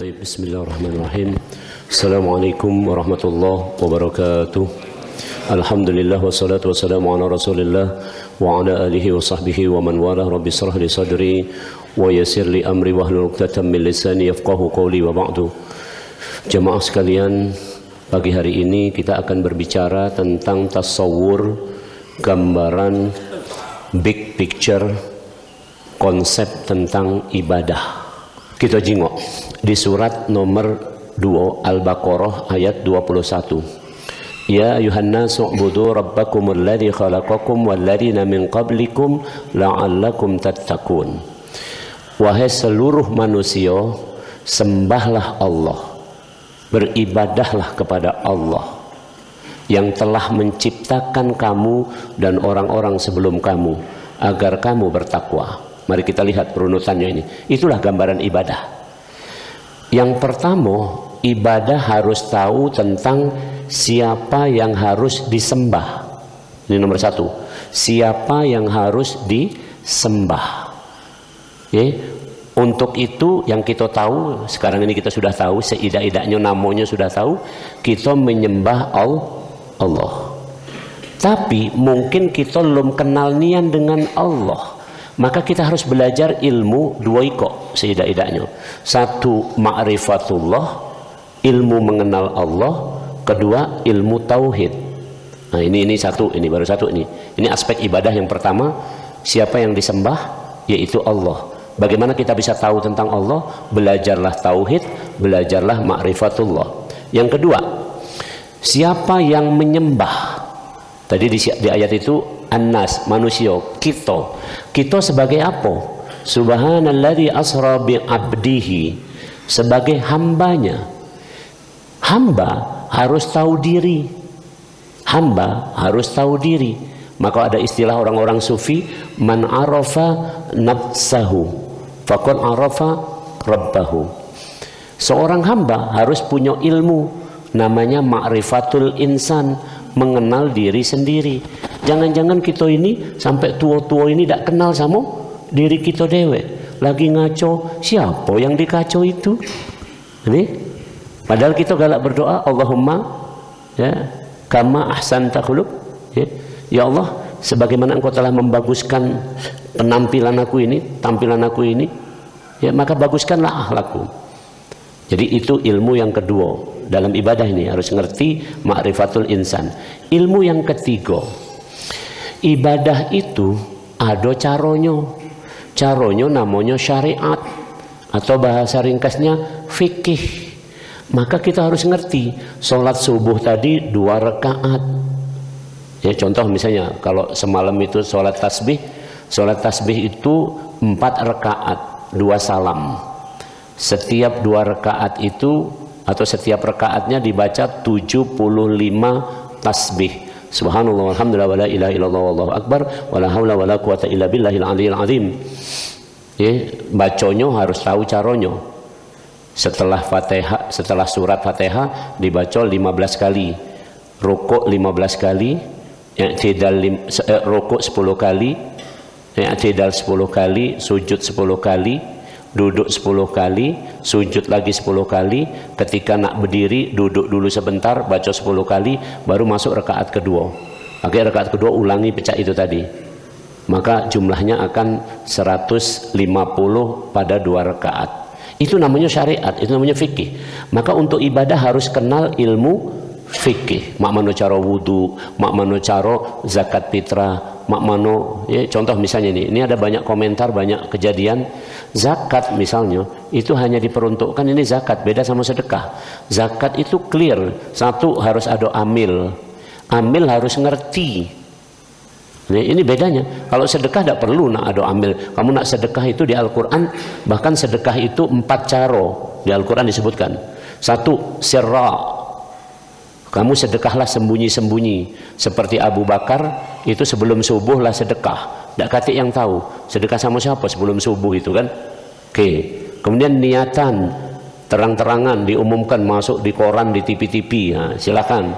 Taib, bismillahirrahmanirrahim. Assalamualaikum warahmatullahi wabarakatuh. Alhamdulillah wassalatu wassalamu ala rasulillah wa ala alihi wa sahbihi wa man wala. Rabbi shrah li sadri wa yassir li amri wahlul 'uqdatam min lisani yafqahu qawli wa ba'du. Jemaah sekalian, pagi hari ini kita akan berbicara tentang tasawur, gambaran big picture, konsep tentang ibadah. Kita jingok di surat nomor 2 Al-Baqarah ayat 21. Ya ayuhan nasu ubudu rabbakumul ladzi khalaqakum wal ladzina min qablikum la'allakum tattaqun. Wahai seluruh manusia, sembahlah Allah, beribadahlah kepada Allah yang telah menciptakan kamu dan orang-orang sebelum kamu agar kamu bertakwa. Mari kita lihat perunutannya ini. Itulah gambaran ibadah. Yang pertama, ibadah harus tahu tentang siapa yang harus disembah. Ini nomor satu. Siapa yang harus disembah. Untuk itu yang kita tahu, sekarang ini kita sudah tahu, seidak-idaknya namanya sudah tahu, kita menyembah Allah. Tapi mungkin kita belum kenal nian dengan Allah. Maka kita harus belajar ilmu dua iko seidak-idaknya. Satu, ma'rifatullah, ilmu mengenal Allah. Kedua, ilmu tauhid. Nah ini satu, ini baru satu ini. Ini aspek ibadah yang pertama, siapa yang disembah, yaitu Allah. Bagaimana kita bisa tahu tentang Allah? Belajarlah tauhid, belajarlah ma'rifatullah. Yang kedua, siapa yang menyembah? Tadi di ayat itu An-Nas, manusia, kita sebagai apa? Subhanalladzi asra bi abdihi, sebagai hambanya. Hamba harus tahu diri. Hamba harus tahu diri. Maka ada istilah orang-orang sufi, man arafa nafsahu faqad arafa rabbahu. Seorang hamba harus punya ilmu, namanya ma'rifatul insan, mengenal diri sendiri. Jangan-jangan kita ini sampai tua-tua ini tidak kenal sama diri kita dewe. Lagi ngaco, siapa yang dikaco itu? Ini padahal kita galak berdoa, Allahumma ya kama ahsanta khuluq, ya Allah, sebagaimana engkau telah membaguskan penampilan aku ini, tampilan aku ini, ya maka baguskanlah akhlakku. Jadi itu ilmu yang kedua dalam ibadah ini, harus ngerti ma'rifatul insan. Ilmu yang ketiga, ibadah itu ada caronyo. Caronyo namanya syariat, atau bahasa ringkasnya fikih. Maka kita harus ngerti, sholat subuh tadi 2 rakaat. Ya contoh misalnya, kalau semalam itu sholat tasbih itu 4 rakaat, 2 salam. Setiap 2 rakaat itu, atau setiap rakaatnya dibaca 75 tasbih. Subhanallah walhamdulillah wala ilaha illallah wallahu akbar wala haula wala quwata illa billahil aliyil azim. Baconyo harus tahu caronyo. Setelah Fatihah, setelah surat Fatihah dibaca 15 kali, rukuk 15 kali, rukuk 10 kali, i'tidal 10 kali, sujud 10 kali, duduk 10 kali, sujud lagi 10 kali, ketika nak berdiri duduk dulu sebentar, baca 10 kali, baru masuk rakaat kedua. Oke, rakaat kedua ulangi pecah itu tadi. Maka jumlahnya akan 150 pada 2 rakaat. Itu namanya syariat, itu namanya fikih. Maka untuk ibadah harus kenal ilmu fikih. Mak mano cara wudu, mak mano cara zakat fitrah, mak mano, ya, contoh misalnya ini ada banyak komentar, banyak kejadian. Zakat misalnya itu hanya diperuntukkan, ini zakat beda sama sedekah. Zakat itu clear, satu harus ada amil harus ngerti. Ini bedanya. Kalau sedekah tidak perlu nak ada amil. Kamu nak sedekah itu di Al-Quran, bahkan sedekah itu 4 cara di Al-Quran disebutkan. Satu, sirra, kamu sedekahlah sembunyi-sembunyi. Seperti Abu Bakar itu sebelum subuh lah sedekah. Tidak katik yang tahu sedekah sama siapa sebelum subuh itu kan. Oke. Kemudian niatan terang-terangan diumumkan, masuk di koran, di TV-TV. Nah, silakan.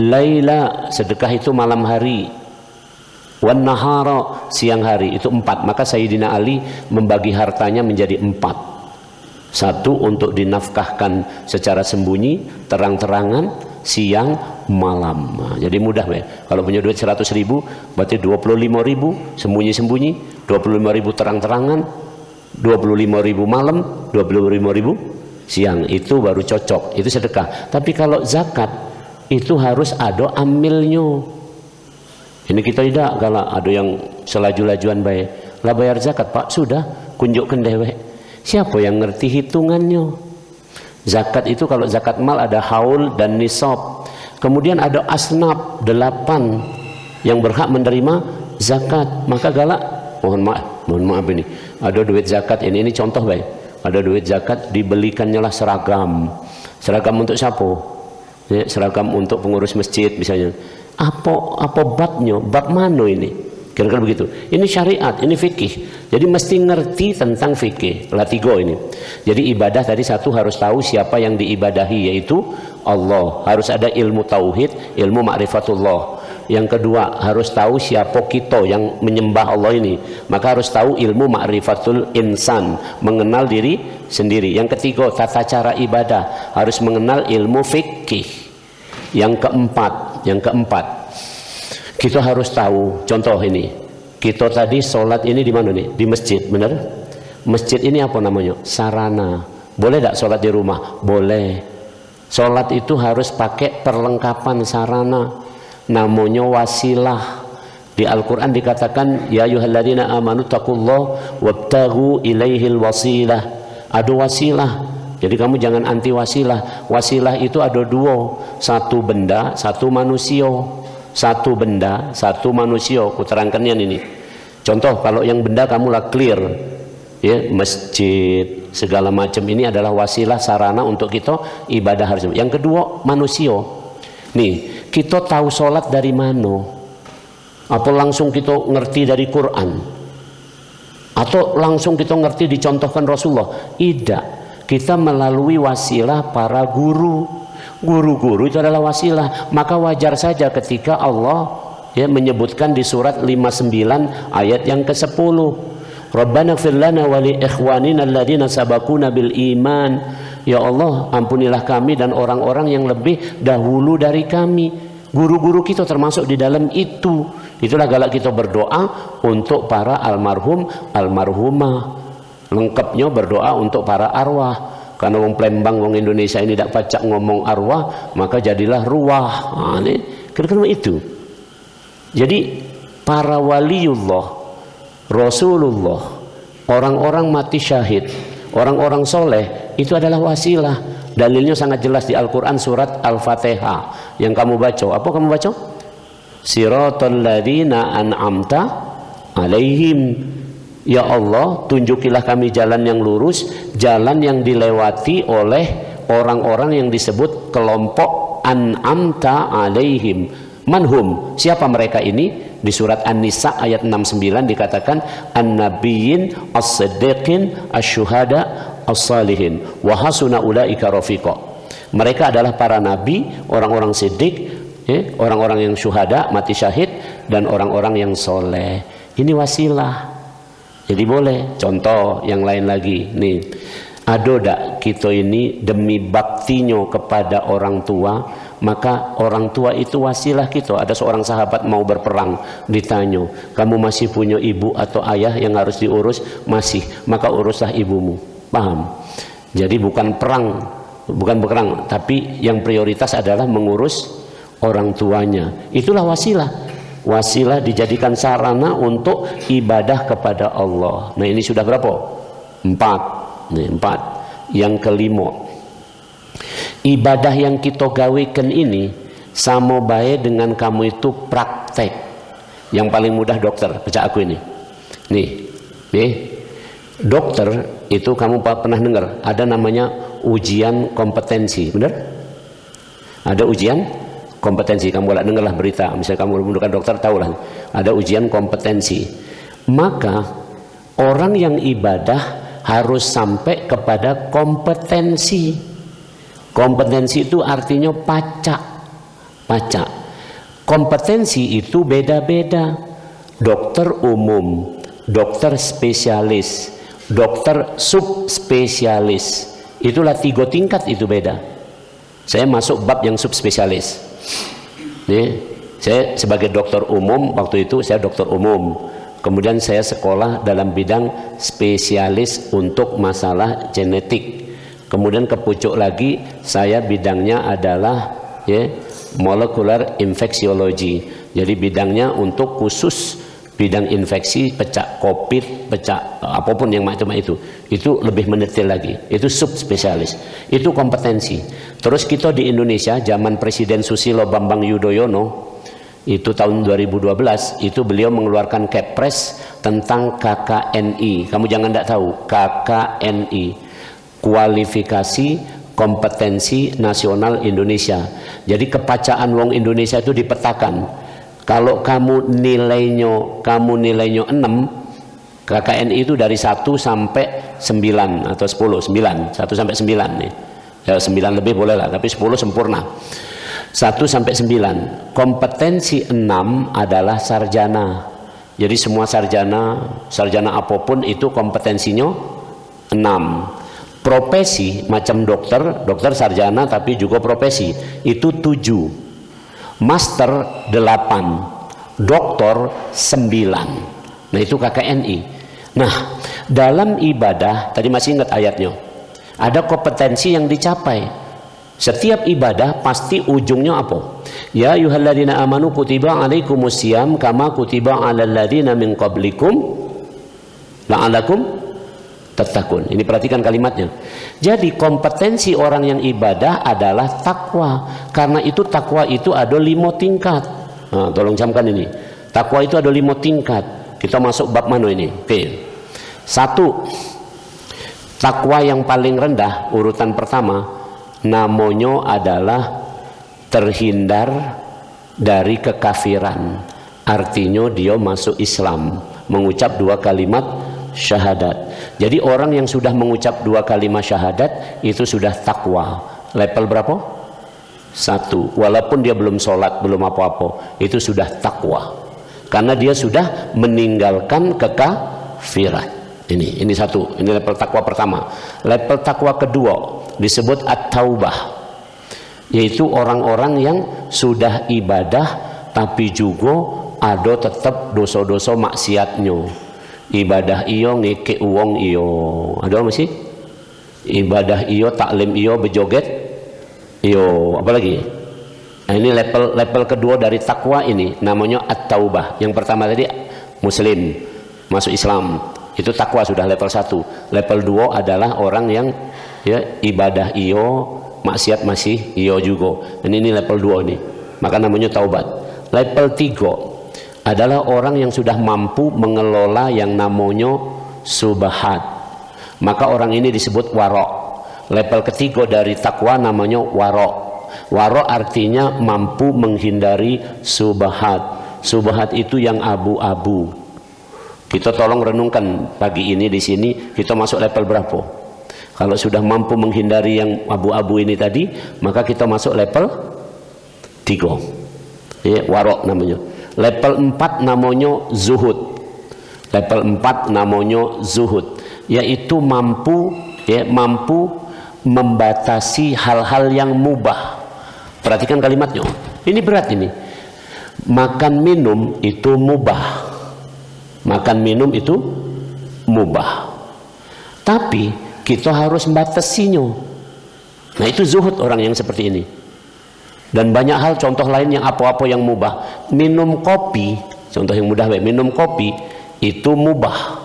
Laila, sedekah itu malam hari. Wan nahara, siang hari, itu 4. Maka Sayyidina Ali membagi hartanya menjadi 4. Satu untuk dinafkahkan secara sembunyi, terang-terangan, siang, malam. Nah, jadi mudah ya. Kalau punya duit 100.000 berarti 25.000 sembunyi-sembunyi, 25.000 terang-terangan, 25.000 malam, 25.000 siang. Itu baru cocok, itu sedekah. Tapi kalau zakat itu harus ada amilnya. Ini kita tidak, kalau ada yang selaju-lajuan baik lah bayar zakat, Pak, sudah kunjukkan dewek. Siapa yang ngerti hitungannya? Zakat itu kalau zakat mal ada haul dan nisab. Kemudian ada asnaf 8 yang berhak menerima zakat. Maka galak, mohon maaf ini. Ada duit zakat ini contoh baik. Ada duit zakat dibelikannya lah seragam. Seragam untuk siapa? Ya, seragam untuk pengurus masjid misalnya. Apa babnya? Bab mana ini? Kira-kira begitu. Ini syariat, ini fikih. Jadi mesti ngerti tentang fikih. Lah 3 ini. Jadi ibadah tadi satu harus tahu siapa yang diibadahi, yaitu Allah. Harus ada ilmu tauhid, ilmu ma'rifatullah. Yang kedua harus tahu siapa kita yang menyembah Allah ini. Maka harus tahu ilmu ma'rifatul insan, mengenal diri sendiri. Yang ketiga tata cara ibadah, harus mengenal ilmu fikih. Yang keempat kita harus tahu, contoh ini, kita tadi sholat ini di mana nih? Di masjid, benar? Masjid ini apa namanya? Sarana. Boleh tidak sholat di rumah? Boleh. Sholat itu harus pakai perlengkapan sarana, namanya wasilah. Di Al-Quran dikatakan, ya ayyuhalladzina amanu taqullaha wabtaghu ilaihil wasilah. Ada wasilah. Jadi kamu jangan anti wasilah. Wasilah itu ada 2, satu benda, satu manusia. Satu benda, satu manusia. Aku terangkannya ini. Contoh, kalau yang benda kamu lah clear, ya, masjid segala macam ini adalah wasilah sarana untuk kita ibadah harus. Yang kedua manusia. Nih, kita tahu sholat dari mana? Apa langsung kita ngerti dari Quran? Atau langsung kita ngerti dicontohkan Rasulullah? Tidak. Kita melalui wasilah para guru. Guru-guru itu adalah wasilah. Maka wajar saja ketika Allah ya menyebutkan di surat 59 ayat yang ke-10, Rabbana ighfir lana wa li ikhwanina alladziina sabaquna bil iman. Ya Allah, ampunilah kami dan orang-orang yang lebih dahulu dari kami. Guru-guru kita termasuk di dalam itu. Itulah galak kita berdoa untuk para almarhum, almarhumah. Lengkapnya berdoa untuk para arwah. Karena wong Palembang, wong Indonesia ini tidak pacak ngomong arwah, maka jadilah ruwah. Nah, ini kira-kira itu. Jadi para waliullah, Rasulullah, orang-orang mati syahid, orang-orang soleh itu adalah wasilah. Dalilnya sangat jelas di Al-Quran surat Al-Fatihah yang kamu baca. Apa kamu baca? Siratal ladzina an'amta alaihim. Ya Allah, tunjukilah kami jalan yang lurus, jalan yang dilewati oleh orang-orang yang disebut kelompok an'amta alaihim. Manhum, siapa mereka ini? Di surat An-Nisa ayat 69 dikatakan an-nabiyyin as-siddiqin asy-syuhada as-salihin wa hasuna ulaika rafiqa. Mereka adalah para nabi, orang-orang siddiq, orang-orang yang syuhada, mati syahid, dan orang-orang yang soleh. Ini wasilah. Jadi boleh. Contoh yang lain lagi nih, ada dak kita ini demi baktinya kepada orang tua, maka orang tua itu wasilah kita. Ada seorang sahabat mau berperang, ditanya, kamu masih punya ibu atau ayah yang harus diurus? Masih. Maka uruslah ibumu. Paham? Jadi bukan perang, tapi yang prioritas adalah mengurus orang tuanya. Itulah wasilah. Wasilah dijadikan sarana untuk ibadah kepada Allah. Nah, ini sudah berapa? 4. Nih, 4. Yang kelima, ibadah yang kita gawekan ini sama baik dengan kamu itu praktek. Yang paling mudah dokter, baca aku ini. Nih, dokter itu kamu pernah dengar ada namanya ujian kompetensi, benar? Ada ujian kompetensi, kamu boleh dengarlah berita, misalnya kamu bukan dokter, tahulah ada ujian kompetensi. Maka orang yang ibadah harus sampai kepada kompetensi. Kompetensi itu artinya pacak. Kompetensi itu beda-beda. Dokter umum, dokter spesialis, dokter subspesialis. Itulah 3 tingkat, itu beda. Saya masuk bab yang subspesialis. Nih, saya sebagai dokter umum, waktu itu saya dokter umum. Kemudian saya sekolah dalam bidang spesialis untuk masalah genetik. Kemudian ke pucuk lagi, saya bidangnya adalah molecular infectiology. Jadi bidangnya untuk khusus bidang infeksi, pecah COVID, pecah apapun yang macam itu lebih mendetail lagi. Itu subspesialis, itu kompetensi. Terus kita di Indonesia zaman Presiden Susilo Bambang Yudhoyono, itu tahun 2012, itu beliau mengeluarkan Kepres tentang KKNI. Kamu jangan tidak tahu, KKNI, kualifikasi kompetensi nasional Indonesia. Jadi kepacaan wong Indonesia itu dipetakan. Kalau kamu nilainya 6, KKNI itu dari 1 sampai 9 atau 10, 9, 1 sampai 9 nih. Ya, 9 lebih boleh lah, tapi 10 sempurna. 1 sampai 9. Kompetensi 6 adalah sarjana. Jadi semua sarjana apapun itu kompetensinya 6. Profesi macam dokter sarjana tapi juga profesi itu 7. Master 8, doktor 9. Nah itu KKNI. Nah dalam ibadah, tadi masih ingat ayatnya, ada kompetensi yang dicapai. Setiap ibadah pasti ujungnya apa? Ya ayyuhalladzina amanu kutiba alaikumusiyam kama kutiba alal ladzina min qablikum la'alakum tattaqun. Ini perhatikan kalimatnya. Jadi kompetensi orang yang ibadah adalah takwa. Karena itu takwa itu ada 5 tingkat. Nah, tolong camkan ini. Takwa itu ada 5 tingkat. Kita masuk bab mana ini? Oke. 1. Takwa yang paling rendah, urutan pertama, namanya adalah terhindar dari kekafiran. Artinya dia masuk Islam, mengucap 2 kalimat syahadat. Jadi orang yang sudah mengucap 2 kalimat syahadat itu sudah takwa. Level berapa? 1. Walaupun dia belum sholat, belum apa-apa, itu sudah takwa. Karena dia sudah meninggalkan kekafiran. Ini 1. Ini level takwa pertama. Level takwa kedua disebut at-taubah, yaitu orang-orang yang sudah ibadah tapi juga ada tetap dosa-dosa maksiatnya. Ibadah iyo ngeke uang iyo, ada apa sih? Ibadah iyo, taklim iyo, bejoget iyo, apa lagi? Nah, ini level kedua dari takwa, ini namanya at-taubah. Yang pertama tadi muslim, masuk Islam, itu takwa sudah level 1. Level 2 adalah orang yang ibadah iyo, maksiat masih iyo juga. Ini level 2 nih, maka namanya taubat. Level 3 adalah orang yang sudah mampu mengelola yang namanya subahat, maka orang ini disebut warok. Level ketiga dari takwa namanya warok. Warok artinya mampu menghindari subahat. Subahat itu yang abu-abu. Kita tolong renungkan pagi ini di sini, kita masuk level berapa? Kalau sudah mampu menghindari yang abu-abu ini tadi, maka kita masuk level 3. Warok namanya. Level 4 namanya zuhud. Level 4 namanya zuhud, yaitu mampu membatasi hal-hal yang mubah. Perhatikan kalimatnya. Ini berat ini. Makan minum itu mubah. Makan minum itu mubah. Tapi kita harus membatasinya. Nah itu zuhud orang yang seperti ini. Dan banyak hal contoh lain yang apa-apa yang mubah. Minum kopi, contoh yang mudah, minum kopi itu mubah.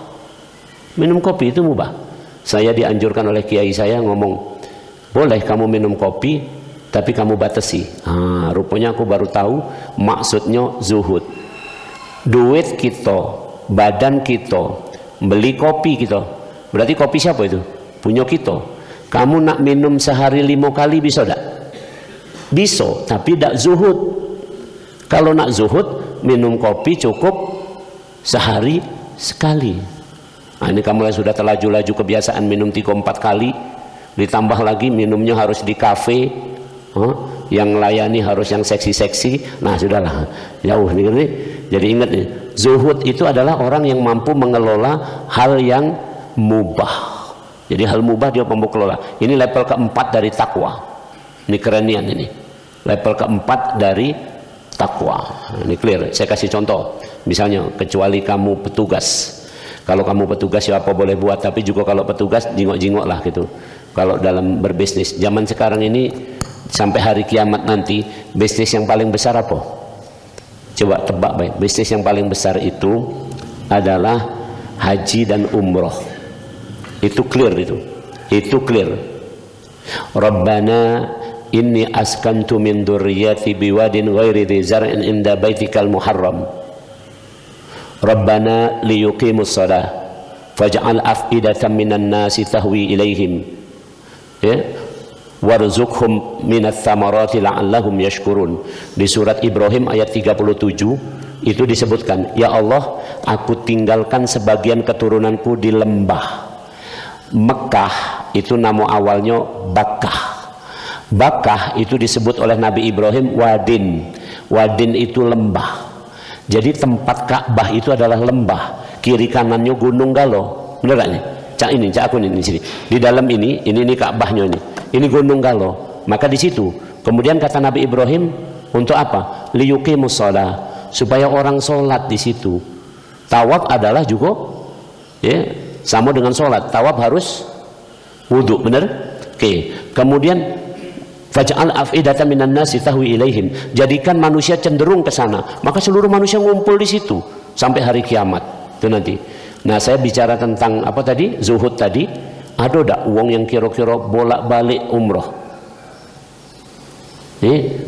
Minum kopi itu mubah. Saya dianjurkan oleh kiai saya ngomong, boleh kamu minum kopi, tapi kamu batasi. Rupanya aku baru tahu maksudnya zuhud. Duit kita, badan kita, beli kopi kita. Berarti kopi siapa itu? Punya kita. Kamu nak minum sehari 5 kali bisa tak? Bisa, tapi tidak zuhud. Kalau nak zuhud, minum kopi cukup sehari sekali. Nah, ini kamu sudah terlaju-laju kebiasaan minum 3-4 kali, ditambah lagi minumnya harus di kafe, yang layani harus yang seksi-seksi. Nah sudahlah, jauh nih. Jadi ingat nih, zuhud itu adalah orang yang mampu mengelola hal yang mubah. Jadi hal mubah dia mampu kelola. Ini level keempat dari takwa. Ini kerenian ini. Level keempat dari takwa. Ini clear. Saya kasih contoh. Misalnya, kecuali kamu petugas. Kalau kamu petugas ya apa boleh buat. Tapi juga kalau petugas jingok-jingok lah gitu. Kalau dalam berbisnis. Zaman sekarang ini sampai hari kiamat nanti, bisnis yang paling besar apa? Coba tebak baik. Bisnis yang paling besar itu adalah haji dan umroh. Itu clear itu. Itu clear. Rabbana inni askantu min dzurriyyati biwadin ghairi dzi zar'in inda baitikal muharram. Rabbana liyuqimus shalah faj'al af'idatan minan nasi tahwi ilaihim. Ya. Warzuqhum minats tsamarati la'allahum yashkurun. Di surat Ibrahim ayat 37 itu disebutkan, ya Allah, aku tinggalkan sebagian keturunanku di lembah. Mekah itu nama awalnya Bakkah. Bakkah itu disebut oleh Nabi Ibrahim Wadin. Wadin itu lembah. Jadi tempat Ka'bah itu adalah lembah. Kiri kanannya gunung Galo. Benar gak nih? Cak ini, cak aku ini di sini. Di dalam ini Ka'bahnya ini. Ini gunung Galo. Maka di situ. Kemudian kata Nabi Ibrahim untuk apa? Liyuqimus shalah, supaya orang sholat di situ. Tawaf adalah juga ya, sama dengan sholat. Tawaf harus wudhu, benar? Oke. Kemudian faj'al af'idatan minan nasi tahwi ilaihim, jadikan manusia cenderung ke sana, maka seluruh manusia ngumpul di situ sampai hari kiamat itu nanti. Nah, saya bicara tentang apa tadi? Zuhud tadi. Ada tak uang yang kira-kira bolak-balik umroh?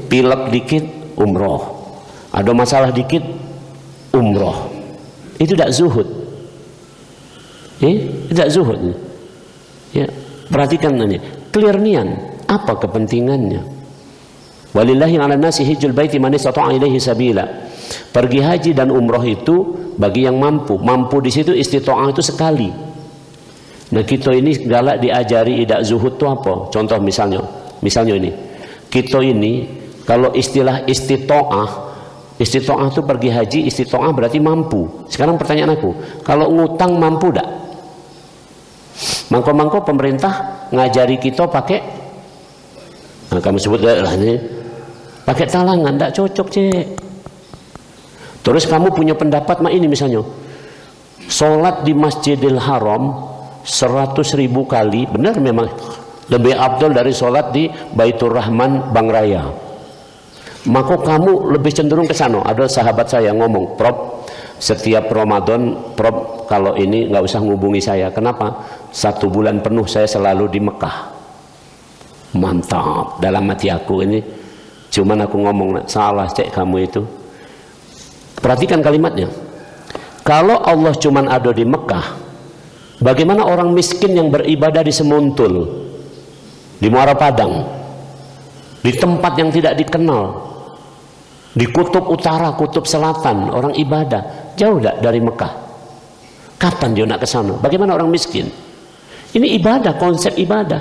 Pilek dikit umroh, ada masalah dikit umroh. Itu tak zuhud. Tidak zuhud. Ya, perhatikan ini, clear nian, apa kepentingannya? Walillahi 'alan nasi hijjul baiti man istata'a ilaihi sabila. Pergi haji dan umroh itu bagi yang mampu. Mampu di situ istita'ah itu sekali. Nah, kita ini galak diajari idak zuhud itu apa? Contoh misalnya ini. Kita ini kalau istilah istita'ah itu pergi haji, istita'ah berarti mampu. Sekarang pertanyaan aku, kalau ngutang mampu tak? Mangko-mangko pemerintah ngajari kita pakai, nah kamu sebut lah ini, pakai talangan, tak cocok cek. Terus kamu punya pendapat mak ini misalnya, sholat di Masjidil Haram 100.000 kali, benar memang lebih afdal dari sholat di Baitur Rahman Bang Raya. Maka kamu lebih cenderung ke sana. Ada sahabat saya ngomong, Prof, setiap Ramadan, Prof, kalau ini nggak usah ngubungi saya. Kenapa? 1 bulan penuh saya selalu di Mekah. Mantap dalam hati aku ini. Cuman aku ngomong, salah cek kamu itu. Perhatikan kalimatnya. Kalau Allah cuman ada di Mekah, bagaimana orang miskin yang beribadah di Semuntul, di Muara Padang, di tempat yang tidak dikenal, di kutub utara, kutub selatan, orang ibadah jauh tak dari Mekah? Kapan dia nak ke sana? Bagaimana orang miskin? Ini ibadah, konsep ibadah.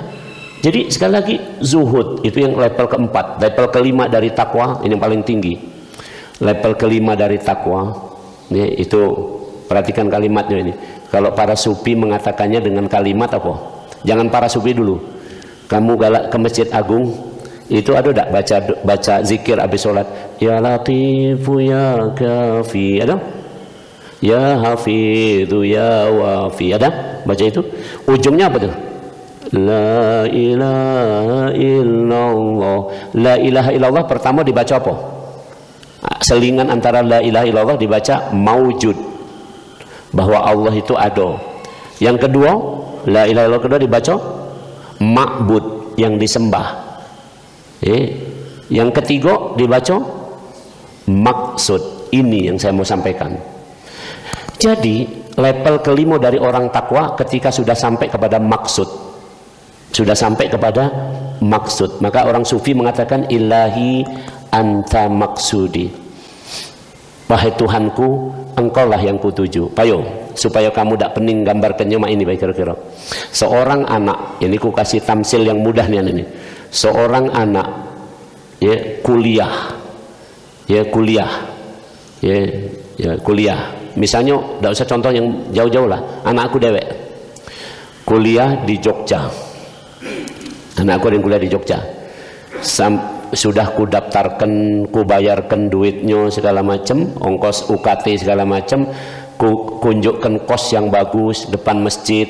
Jadi sekali lagi, zuhud itu yang level keempat. Level kelima dari takwa, ini yang paling tinggi. Level kelima dari takwa, ya, itu perhatikan kalimatnya ini. Kalau para sufi mengatakannya dengan kalimat apa? Jangan para sufi dulu. Kamu galak ke Masjid Agung, itu ada tak baca zikir habis sholat? Ya Latifu ya Kafi, ada? Ya Hafidhu ya Wafi, ada? Baca itu. Ujungnya apa tuh? La ilaha illallah. La ilaha illallah pertama dibaca apa? Selingan antara la ilaha illallah dibaca maujud, bahwa Allah itu ada. Yang kedua, la ilaha illallah kedua dibaca ma'bud, yang disembah. Yang ketiga dibaca maksud. Ini yang saya mau sampaikan. Jadi level kelima dari orang takwa ketika sudah sampai kepada maksud, sudah sampai kepada maksud, maka orang sufi mengatakan ilahi anta maksudi, wahai Tuhanku, engkaulah yang kutuju. Payo supaya kamu tak pening gambar kenyama ini baik kira-kira. Seorang anak, ini ku kasih tamsil yang mudah nih ini. Seorang anak ya kuliah. Misalnya tidak usah contoh yang jauh-jauh lah, anak aku dewek kuliah di Jogja. Anakku yang kuliah di Jogja. Sudah ku daftarkan, ku bayarkan duitnya segala macam, ongkos UKT segala macam, ku kunjukkan kos yang bagus depan masjid.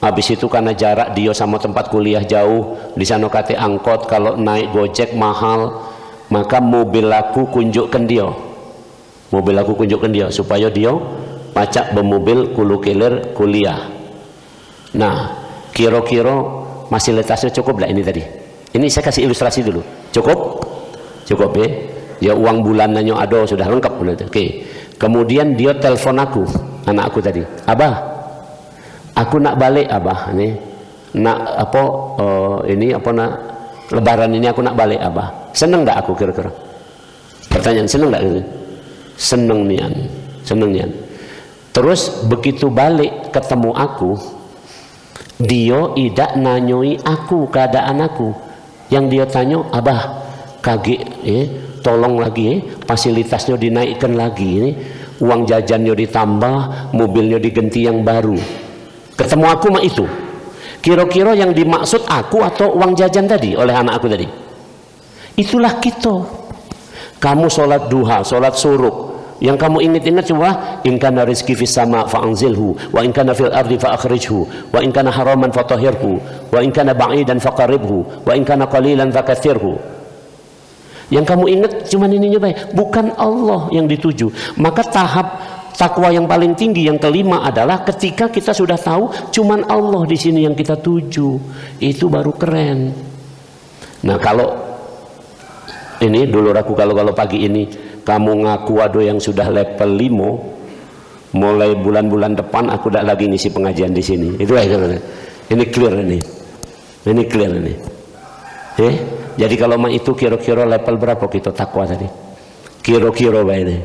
Habis itu karena jarak dia sama tempat kuliah jauh, di sana kate angkot, kalau naik Gojek mahal, maka mobil aku kunjukkan dia. Mobil aku kunjukkan dia supaya dia pacak bermobil kulu kiler kuliah. Nah, kira-kira fasilitasnya cukup lah ini tadi. Ini saya kasih ilustrasi dulu. Cukup? Cukup ya. Ya uang bulanannya ada, sudah lengkap. Oke. Kemudian dia telepon aku, anak aku tadi. Abah, aku nak balik abah nih, nak apa ini apa nak lebaran ini aku nak balik abah. Seneng nggak aku kira-kira? Pertanyaan, seneng nggak gitu? Seneng nian, seneng nian. Terus begitu balik ketemu aku, dia tidak nanyoi aku keadaan aku. Yang dia tanya, abah kaget tolong lagi fasilitasnya dinaikkan lagi, uang jajannya ditambah, mobilnya diganti yang baru. Ketemu aku mah itu. Kira-kira yang dimaksud aku atau uang jajan tadi oleh anak aku tadi? Itulah kita. Kamu sholat duha, sholat suruk, yang kamu ingat-ingat coba, in kana rizqi fis sama fa'anzilhu, wa in kana fil ardi fa'akhrijhu, wa in kana haraman fatahhirhu, wa in kana ba'idan faqarribhu, wa in kana qalilan fakaththirhu. Yang kamu ingat cuma ini nyoba, bukan Allah yang dituju. Maka tahap takwa yang paling tinggi yang kelima adalah ketika kita sudah tahu cuman Allah di sini yang kita tuju, itu baru keren. Nah, kalau ini dulu aku kalau pagi ini kamu ngaku ada yang sudah level 5, mulai bulan-bulan depan aku tidak lagi ngisi pengajian di sini. Itu aja. Ini clear ini. Ini clear ini. Jadi kalau mah itu kira-kira level berapa kita takwa tadi? Kira-kira ini.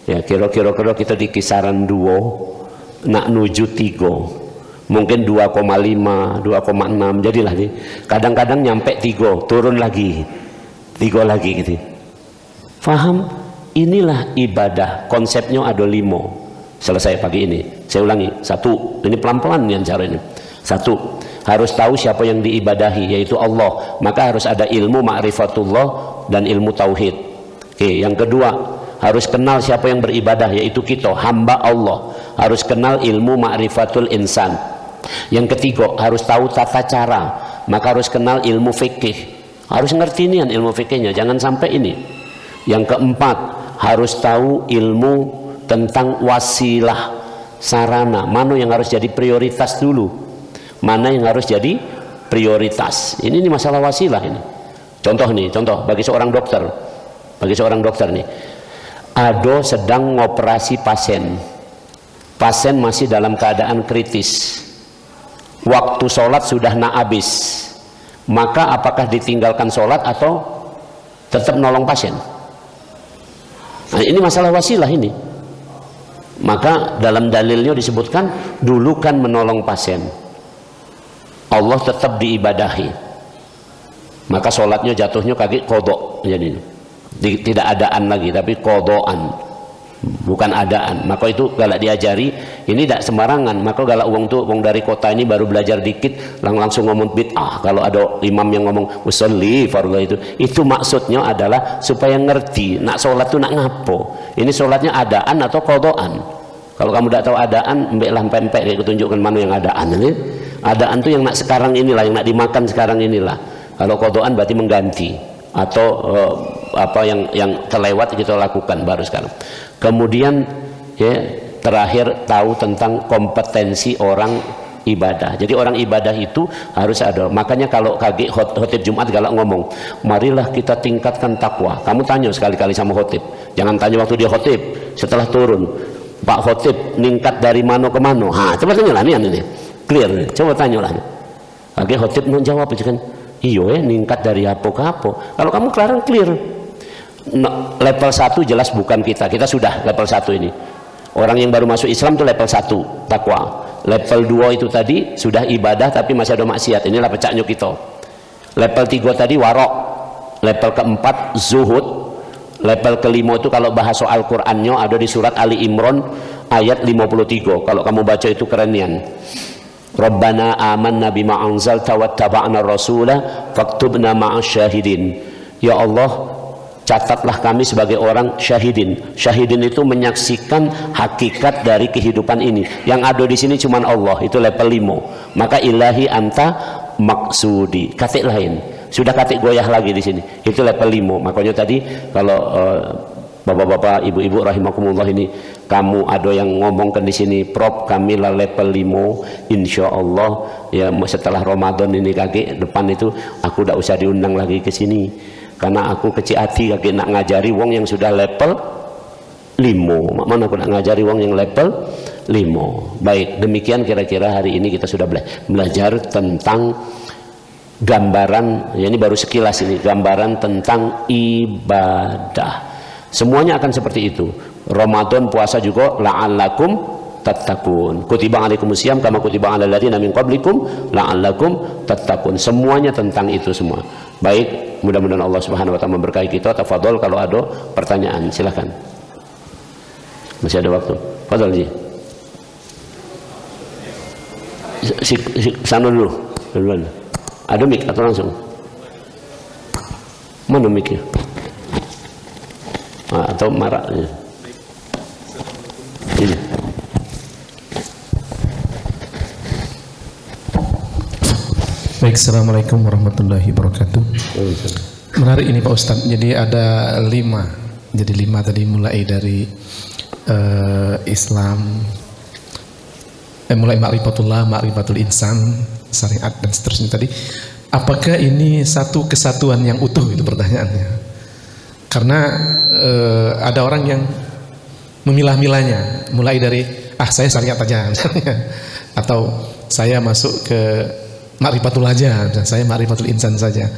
Ya, kira-kira kita di kisaran 2 nak nuju 3. Mungkin 2,5, 2,6 jadilah nih. Kadang-kadang nyampe 3, turun lagi. 3 lagi gitu. Faham? Inilah ibadah. Konsepnya ada 5. Selesai pagi ini. Saya ulangi. 1. Ini pelan-pelan nih cara ini. 1. Harus tahu siapa yang diibadahi, yaitu Allah. Maka harus ada ilmu ma'rifatullah dan ilmu tauhid. Oke, yang kedua, harus kenal siapa yang beribadah, yaitu kita, hamba Allah. Harus kenal ilmu ma'rifatul insan. Yang ketiga, harus tahu tata cara. Maka harus kenal ilmu fikih. Harus ngerti nih ilmu fikihnya, jangan sampai ini. Yang keempat, harus tahu ilmu tentang wasilah, sarana, mana yang harus jadi prioritas dulu, mana yang harus jadi prioritas. Ini masalah wasilah ini. Contoh bagi seorang dokter nih, ada sedang ngoperasi pasien masih dalam keadaan kritis, waktu sholat sudah nak habis, maka apakah ditinggalkan sholat atau tetap nolong pasien? Nah, ini masalah wasilah ini. Maka dalam dalilnya disebutkan dulu kan menolong pasien, Allah tetap diibadahi, maka sholatnya jatuhnya kaki kodok, jadi tidak adaan lagi tapi kodokan, bukan adaan. Maka itu galak diajari, ini tidak sembarangan. Maka galak uang dari kota ini baru belajar dikit langsung ngomong bid'ah. Kalau ada imam yang ngomong usolli fardu itu maksudnya adalah supaya ngerti nak sholat itu nak ngapo. Ini sholatnya adaan atau kodokan. Kalau kamu tidak tahu adaan, mbeklah pempek kayak ketunjukkan mana yang adaan ini. Adaan itu yang nak sekarang inilah, yang nak dimakan sekarang inilah. Kalau kodokan berarti mengganti atau apa yang terlewat kita lakukan baru sekarang. Kemudian ya, terakhir tahu tentang kompetensi orang ibadah. Jadi orang ibadah itu harus ada. Makanya kalau kaki khotib Jumat galak ngomong, marilah kita tingkatkan takwa. Kamu tanya sekali-kali sama khotib, jangan tanya waktu dia khotib, setelah turun, Pak khotib ningkat dari mana ke mana. Coba tanyalah ini clear nih. Coba tanyalah. Kaki khotib mau jawab kan, iyo ningkat dari apa ke apa. Kalau kamu clear. No, level 1 jelas bukan kita sudah level 1 ini. Orang yang baru masuk Islam itu level 1 takwa. Level 2 itu tadi sudah ibadah tapi masih ada maksiat, inilah pecahnya kita. Level 3 tadi warok. Level keempat zuhud. Level kelima itu kalau bahas soal Qur'annya ada di surat Ali Imran ayat 53. Kalau kamu baca itu kerenian. Rabbana amanna bima anzalta wattaba'na rasula faktubna ma'as syahidin. Ya Allah, catatlah kami sebagai orang syahidin. Syahidin itu menyaksikan hakikat dari kehidupan ini. Yang ada di sini cuma Allah, itu level 5. Maka ilahi anta maksudi. Katik lain. Sudah katik goyah lagi di sini. Itu level 5. Makanya tadi kalau bapak-bapak, ibu-ibu rahimakumullah ini, kamu ada yang ngomongkan di sini, Prof, kami lah level 5, insya Allah ya setelah Ramadan ini kaki depan itu aku tidak usah diundang lagi ke sini, karena aku kecil hati kaki nak ngajari wong yang sudah level 5. Mana aku nak ngajari wong yang level 5. Baik, demikian kira-kira hari ini kita sudah belajar tentang gambaran, ya ini baru sekilas ini, gambaran tentang ibadah. Semuanya akan seperti itu. Ramadan puasa juga la'allakum tattaqun. Kutiba alaikumusiyam kama kutiba alal ladzina min qablikum la'allakum tattaqun. Semuanya tentang itu semua. Baik, mudah-mudahan Allah Subhanahu wa taala memberkahi kita. Tafadhol kalau ada pertanyaan silakan. Masih ada waktu. Fadhol Ji. Sana dulu. Duluan. Ada mic atau langsung? Mana mic-nya? Atau marah ini. Baik, assalamualaikum warahmatullahi wabarakatuh. Menarik ini Pak Ustadz. Jadi ada 5. Jadi 5 tadi mulai dari Islam, mulai ma'rifatullah, ma'rifatul insan, syariat dan seterusnya tadi. Apakah ini satu kesatuan yang utuh, itu pertanyaannya? Karena ada orang yang memilah-milahnya, mulai dari saya syariat aja atau saya masuk ke ma'rifatul aja, dan saya ma'rifatul insan saja.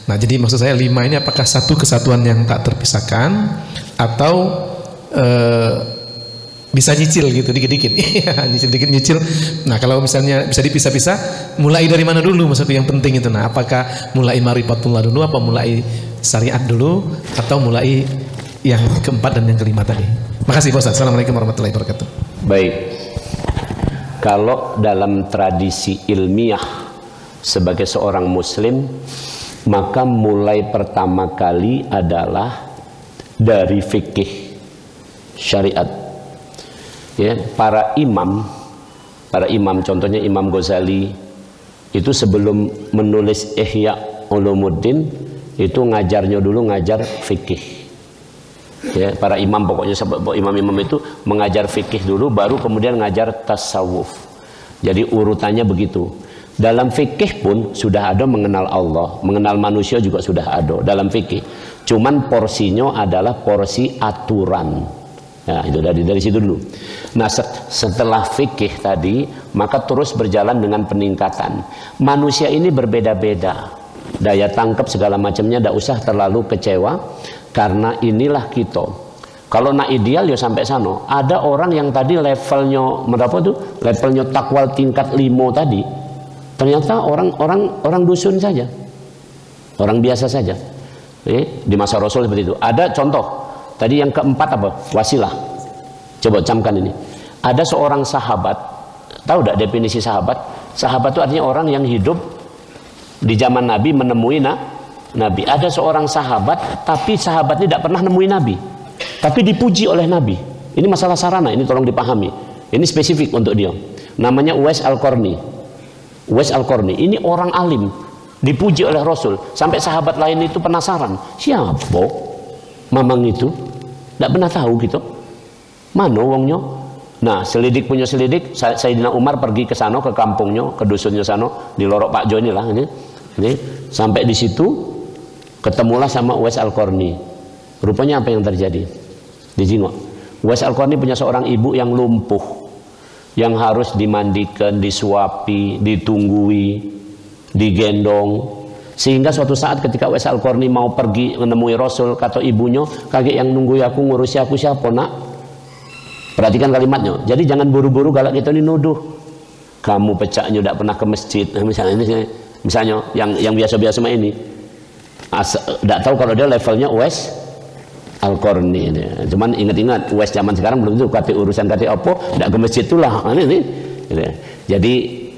Nah, jadi maksud saya 5 ini apakah satu kesatuan yang tak terpisahkan atau bisa nyicil gitu dikit-dikit? Nyicil dikit nyicil. Nah, kalau misalnya bisa dipisah-pisah, mulai dari mana dulu maksudnya yang penting itu? Nah, apakah mulai ma'rifatullah dulu, apa mulai syariat dulu, atau mulai yang keempat dan yang kelima tadi? Makasih Pak Ustaz. Assalamualaikum warahmatullahi wabarakatuh. Baik, kalau dalam tradisi ilmiah sebagai seorang muslim, maka mulai pertama kali adalah dari fikih syariat. Ya, para imam contohnya Imam Ghazali itu sebelum menulis Ihya Ulumuddin itu ngajarnya dulu ngajar fikih. Ya, para imam pokoknya imam-imam itu mengajar fikih dulu, baru kemudian ngajar tasawuf. Jadi urutannya begitu. Dalam fikih pun sudah ada mengenal Allah, mengenal manusia juga sudah ada dalam fikih. Cuman porsinya adalah porsi aturan. Nah, itu dari situ dulu. Nah, setelah fikih tadi, maka terus berjalan dengan peningkatan. Manusia ini berbeda-beda, daya tangkap segala macamnya, tidak usah terlalu kecewa, karena inilah kita. Kalau nak ideal ya sampai sana. Ada orang yang tadi levelnya berapa tuh? Levelnya takwal tingkat 5 tadi. Ternyata orang dusun saja, orang biasa saja. Di masa Rasul seperti itu. Ada contoh. Tadi yang keempat apa? Wasilah. Coba camkan ini. Ada seorang sahabat, tahu tidak definisi sahabat? Sahabat itu artinya orang yang hidup di zaman Nabi, menemui Nabi. Ada seorang sahabat, tapi sahabat ini tidak pernah nemui Nabi, tapi dipuji oleh Nabi. Ini masalah sarana, ini tolong dipahami. Ini spesifik untuk dia. Namanya Uwais Al-Qarni. Uwais Al-Qarni ini orang alim, dipuji oleh Rasul, sampai sahabat lain itu penasaran, siapa mamang itu? Tidak pernah tahu gitu. Mana wongnya? Nah, selidik punya selidik, Sayyidina Umar pergi ke sana, ke kampungnya, ke dusunnya sana, di Lorok Pak Jo inilah ini. Sampai di situ ketemulah sama Uwais Al-Qarni. Rupanya apa yang terjadi? Dijengok. Uwais Al-Qarni punya seorang ibu yang lumpuh, yang harus dimandikan, disuapi, ditunggui, digendong. Sehingga suatu saat ketika Uwais Al-Qarni mau pergi menemui Rasul, kata ibunya, kakek yang nunggu aku, ngurusi aku siapa nak? Perhatikan kalimatnya. Jadi jangan buru-buru galak kita ini nuduh. Kamu pecahnya tidak pernah ke masjid. Misalnya yang biasa-biasa ini. Tidak tahu kalau dia levelnya Uwais Al-Qarni. Cuman ingat-ingat Uwais zaman sekarang belum tentu kata urusan kata apa, tidak ke masjid itulah. Jadi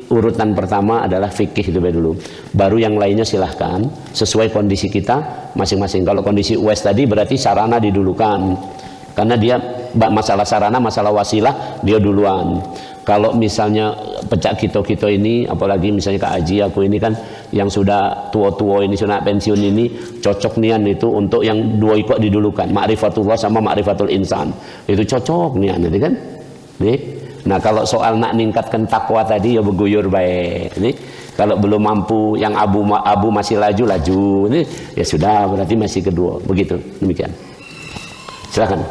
urutan pertama adalah fikih itu dulu. Baru yang lainnya silahkan sesuai kondisi kita masing-masing. Kalau kondisi Uwais tadi berarti sarana didulukan. Karena dia masalah sarana, masalah wasilah dia duluan. Kalau misalnya pecah kito-kito ini, apalagi misalnya Kak Haji aku ini kan yang sudah tua-tua ini, sudah pensiun ini, cocok nian itu untuk yang dua ikut didulukan, ma'rifatullah sama ma'rifatul insan. Itu cocok nian nanti kan. Nih. Nah, kalau soal nak ningkatkan takwa tadi ya berguyur baik. Nih. Kalau belum mampu yang abu masih laju. Nih, ya sudah berarti masih kedua. Begitu. Demikian. Silakan.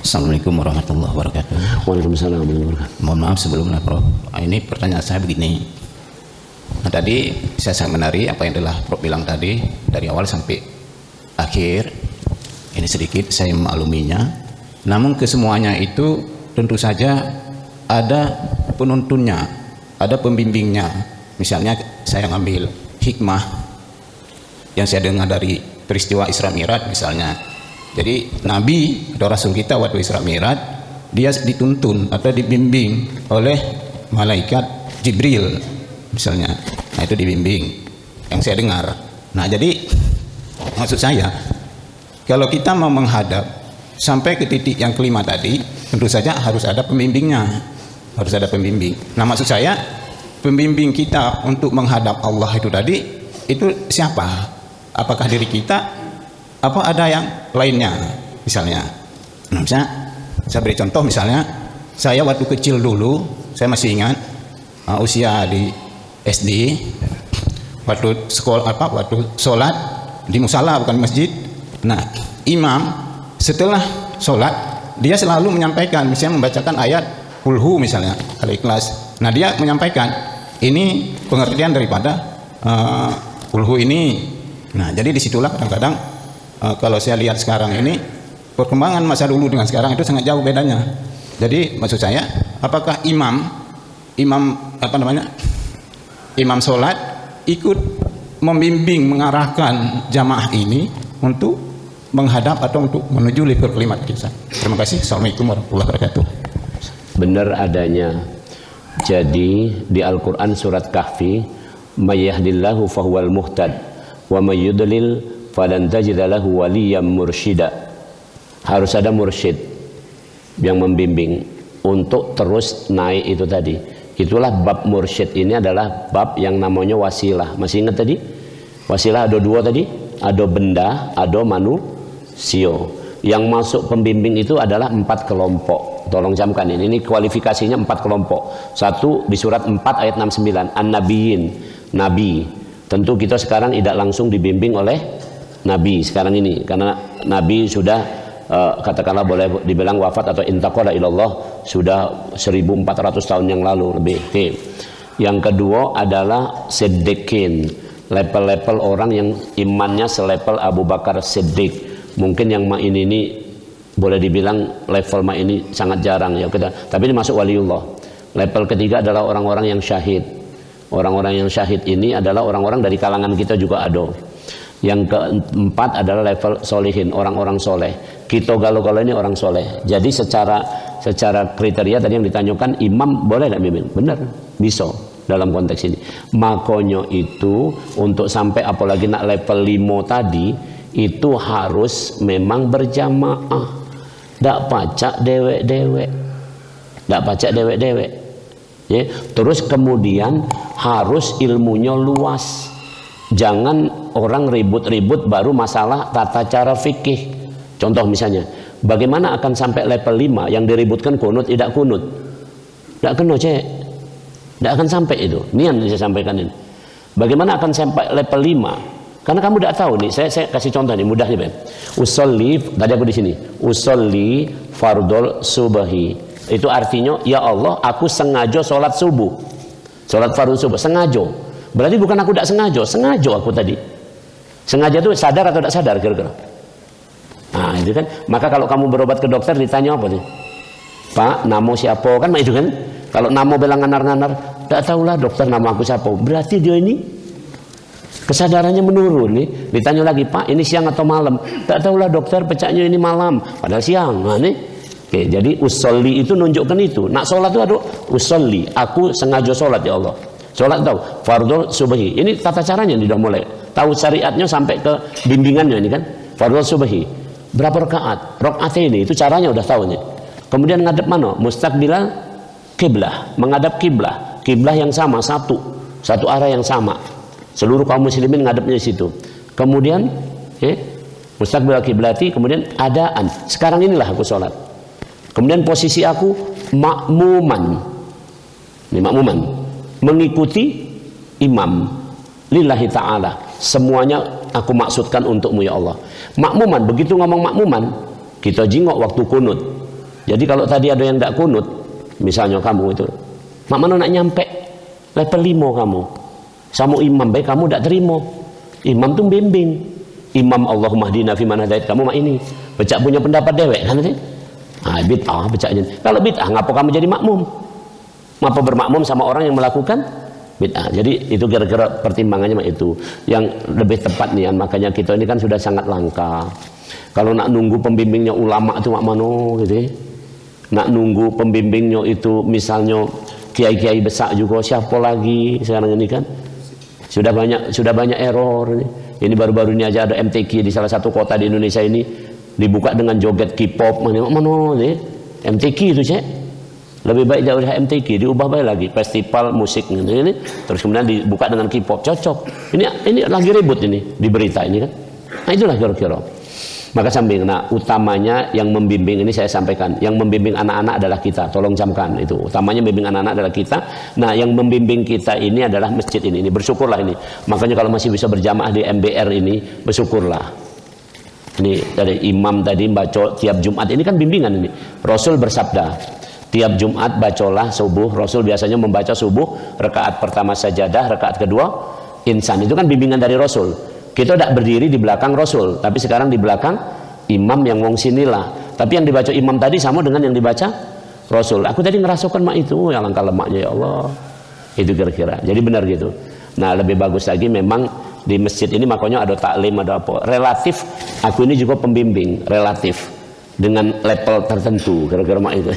Assalamualaikum warahmatullahi wabarakatuh. Waalaikumsalam warahmatullahi wabarakatuh. Mohon maaf sebelumnya Prof. Ini pertanyaan saya begini. Nah, tadi saya sangat menarik apa yang telah Prof bilang tadi dari awal sampai akhir. Ini sedikit saya memakluminya. Namun kesemuanya itu tentu saja ada penuntunnya, ada pembimbingnya. Misalnya saya ngambil hikmah yang saya dengar dari peristiwa Isra Mi'raj misalnya. Jadi Nabi atau Rasul kita waktu Isra Mi'raj dia dituntun atau dibimbing oleh malaikat Jibril misalnya. Nah, itu dibimbing yang saya dengar. Nah, jadi maksud saya kalau kita mau menghadap sampai ke titik yang kelima tadi, tentu saja harus ada pembimbingnya, harus ada pembimbing. Nah, maksud saya pembimbing kita untuk menghadap Allah itu tadi itu siapa? Apakah diri kita? Apa ada yang lainnya misalnya? Nah, misalnya saya beri contoh, misalnya saya waktu kecil dulu, saya masih ingat usia di SD, waktu sekolah waktu sholat di musala bukan di masjid. Nah, imam setelah sholat dia selalu menyampaikan, misalnya membacakan ayat Qulhu misalnya Al-Ikhlas. Nah, dia menyampaikan ini pengertian daripada Qulhu ini. Nah, jadi disitulah kadang-kadang kalau saya lihat sekarang ini perkembangan masa dulu dengan sekarang itu sangat jauh bedanya. Jadi maksud saya, apakah imam sholat ikut membimbing mengarahkan jamaah ini untuk menghadap atau untuk menuju likur kalimat kita? Terima kasih. Assalamualaikum warahmatullahi wabarakatuh. Benar adanya. Jadi di Al-Quran surat Kahfi, may yahdillahu fahuwal muhtad wa may yudlil falan tajida lahu waliyyam mursyida. Harus ada mursyid yang membimbing untuk terus naik itu tadi. Itulah bab mursyid ini adalah bab yang namanya wasilah. Masih ingat tadi? Wasilah ada dua tadi, ada benda, ada manusia. Yang masuk pembimbing itu adalah 4 kelompok. Tolong camkan ini. Ini kualifikasinya 4 kelompok. Satu di surat 4 ayat 69, an-nabiyyin, nabi. Tentu kita sekarang tidak langsung dibimbing oleh Nabi sekarang ini, karena Nabi sudah katakanlah boleh dibilang wafat atau intaqala ilallah sudah 1400 tahun yang lalu lebih. Oke. Yang kedua adalah siddiqin, level-level orang yang imannya selevel Abu Bakar Siddiq. Mungkin yang ini boleh dibilang level ini sangat jarang ya kita, tapi ini masuk waliullah. Level ketiga adalah orang-orang yang syahid. Orang-orang yang syahid ini adalah orang-orang dari kalangan kita juga ada. Yang keempat adalah level solihin, orang-orang soleh. Kita galau-galau ini orang soleh. Jadi secara kriteria tadi yang ditanyakan, imam boleh tidak bimbing? Benar, bisa dalam konteks ini. Makanya itu untuk sampai apalagi nak level 5 tadi itu harus memang berjamaah. Tidak pacak dewek-dewek. Tidak pacak dewek-dewek. Ya. Terus kemudian harus ilmunya luas. Jangan orang ribut-ribut baru masalah tata cara fikih. Contoh misalnya, bagaimana akan sampai level 5 yang diributkan kunut tidak kunut? Tidak kena cek. Tidak akan sampai itu. Ini yang saya sampaikan ini. Bagaimana akan sampai level 5? Karena kamu tidak tahu nih, saya kasih contoh nih mudah nih Ben. Usolli, tadi aku di sini. Usolli fardol subahi. Itu artinya, ya Allah, aku sengaja sholat subuh. Sholat fardhu subuh, sengaja. Berarti bukan aku tidak sengaja aku tadi. Sengaja itu sadar atau tidak sadar kira-kira? Nah itu kan. Maka kalau kamu berobat ke dokter ditanya apa nih? Pak, namo siapa? Kan itu kan. Kalau namo bilang nganar-nganar, tidak tahulah dokter nama aku siapa. Berarti dia ini Kesadarannya menurun nih. Ditanya lagi, Pak, ini siang atau malam? Tak tahulah dokter, pecahnya ini malam, padahal siang. Nah, nih. Oke, jadi usolli itu nunjukkan itu. Nak sholat itu aduh, usolli, aku sengaja sholat ya Allah. Sholat tahu, fardhu subhi. Ini tata caranya sudah mulai. Tahu syariatnya sampai ke bimbingannya ini kan. Fardhu subhi. Berapa rakaat? Rakaat ini itu caranya udah tahu nih. Kemudian ngadep mana? Mustaqbilal kiblah, menghadap kiblah. Kiblah yang sama, satu arah yang sama. Seluruh kaum muslimin ngadepnya di situ. Kemudian mustaqbilal kiblati, kemudian adaan. Sekarang inilah aku sholat. Kemudian posisi aku makmuman. Ini makmuman. Mengikuti imam. Lillahi ta'ala. Semuanya aku maksudkan untukmu ya Allah. Makmuman, begitu ngomong makmuman, kita jingok waktu kunut. Jadi kalau tadi ada yang tidak kunut, misalnya kamu itu, mak mana nak nyampe level 5 kamu. Sama imam, baik kamu tidak terima. Imam tuh bimbing. Imam Allahumma hdina fi man hadait, kamu mak ini. Becak punya pendapat dewek kan nanti. Ah, bid'ah becaknya. Kalau bid'ah ngapa kamu jadi makmum? Ngapa bermakmum sama orang yang melakukan bid'ah? Jadi itu kira-kira pertimbangannya itu. Yang lebih tepat nih, makanya kita ini kan sudah sangat langka. Kalau nak nunggu pembimbingnya ulama itu mak mano gitu. Nak nunggu pembimbingnya itu misalnya kiai-kiai besar juga, siapa lagi sekarang ini kan? Sudah banyak error. Ini baru-baru ini aja ada MTQ di salah satu kota di Indonesia ini dibuka dengan joget K-pop, mana nih? MTQ itu cek. Lebih baik jauh dari MTQ, diubah baik lagi festival musik ini. Terus kemudian dibuka dengan K-pop, cocok. Ini lagi ribut ini di berita ini kan. Nah itulah kira-kira. Maka samping, nah utamanya yang membimbing ini saya sampaikan, yang membimbing anak-anak adalah kita, tolong camkan itu, utamanya membimbing anak-anak adalah kita. Nah yang membimbing kita ini adalah masjid ini bersyukurlah ini, makanya kalau masih bisa berjamaah di MBR ini, bersyukurlah. Ini dari imam tadi baca tiap Jumat, ini kan bimbingan ini, Rasul bersabda, tiap Jumat bacalah subuh, Rasul biasanya membaca subuh, rakaat pertama sajadah, rakaat kedua insan, itu kan bimbingan dari Rasul. Kita tidak berdiri di belakang Rasul, tapi sekarang di belakang imam yang wong sinilah. Tapi yang dibaca imam tadi sama dengan yang dibaca Rasul. Aku tadi ngerasakan mak itu, yang langkah lemaknya ya Allah. Itu kira-kira. Jadi benar gitu. Nah lebih bagus lagi memang di masjid ini makanya ada taklim, ada apa. Relatif, aku ini juga pembimbing, relatif. Dengan level tertentu, kira-kira mak itu.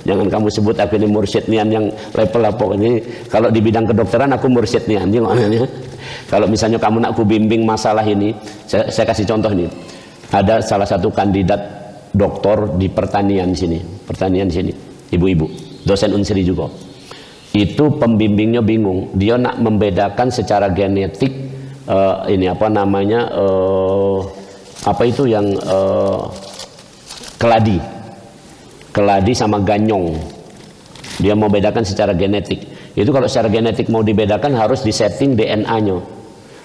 Jangan kamu sebut aku ini mursyid nian yang level apa. Ini kalau di bidang kedokteran aku mursyid nian. Kalau misalnya kamu nak ku bimbing masalah ini, saya kasih contoh nih. Ada salah satu kandidat doktor di pertanian sini, ibu-ibu, dosen Unsri juga. Itu pembimbingnya bingung. Dia nak membedakan secara genetik ini apa namanya apa itu yang keladi sama ganyong. Dia mau bedakan secara genetik. Itu kalau secara genetik mau dibedakan harus disetting DNA-nya.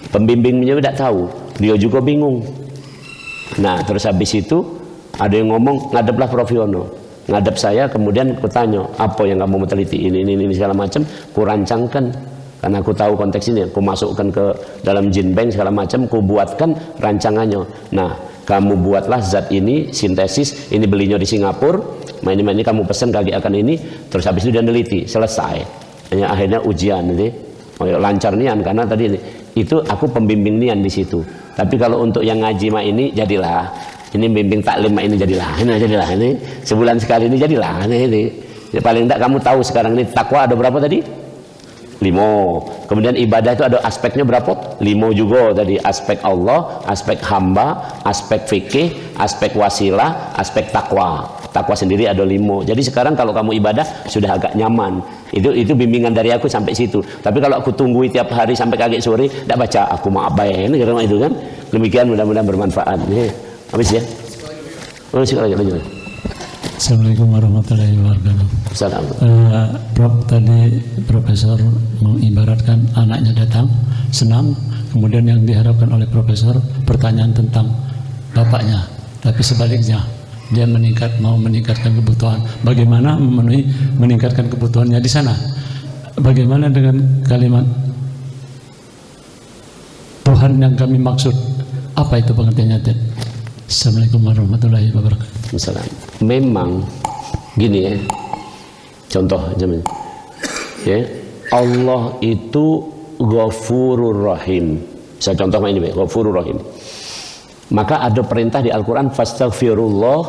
Pembimbingnya tidak tahu, dia juga bingung. Nah, terus habis itu ada yang ngomong ngadeplah Prof Yono. Ngadep saya, kemudian kutanya, apa yang kamu mau teliti? Ini segala macam, kurancangkan. Karena aku tahu konteks ini, aku masukkan ke dalam gene bank segala macam, aku buatkan rancangannya. Nah, kamu buatlah zat ini, sintesis, ini belinya di Singapura, ini kamu pesan kaki akan ini, terus habis itu dia neliti, selesai. Akhirnya ujian ini lancar nian karena tadi itu aku pembimbing nian di situ. Tapi kalau untuk yang ngaji mah ini jadilah, ini bimbing taklim mah ini jadilah, ini sebulan sekali ini jadilah ini. Ya, paling tidak kamu tahu sekarang ini takwa ada berapa tadi? 5. Kemudian ibadah itu ada aspeknya berapa? 5 juga tadi, aspek Allah, aspek hamba, aspek fikih, aspek wasilah, aspek takwa. Takwa sendiri ada 5. Jadi sekarang kalau kamu ibadah sudah agak nyaman. Itu bimbingan dari aku sampai situ. Tapi kalau aku tunggu tiap hari sampai kaget sore, tidak baca, aku mau abai. Ini karena itu kan. Demikian mudah-mudahan bermanfaat. Habis ya. Oh, sekali lagi. Assalamualaikum warahmatullahi wabarakatuh. Prof tadi Profesor mengibaratkan anaknya datang senang, kemudian yang diharapkan oleh Profesor pertanyaan tentang bapaknya, tapi sebaliknya dia mau meningkatkan kebutuhan. Bagaimana meningkatkan kebutuhannya di sana? Bagaimana dengan kalimat Tuhan yang kami maksud? Apa itu pengertiannya? Assalamualaikum warahmatullahi wabarakatuh. Memang gini ya, contoh ya, Allah itu Ghafurur Rahim. Saya contoh ini, Ghafurur Rahim. Maka ada perintah di Al-Quran, fastaghfirullah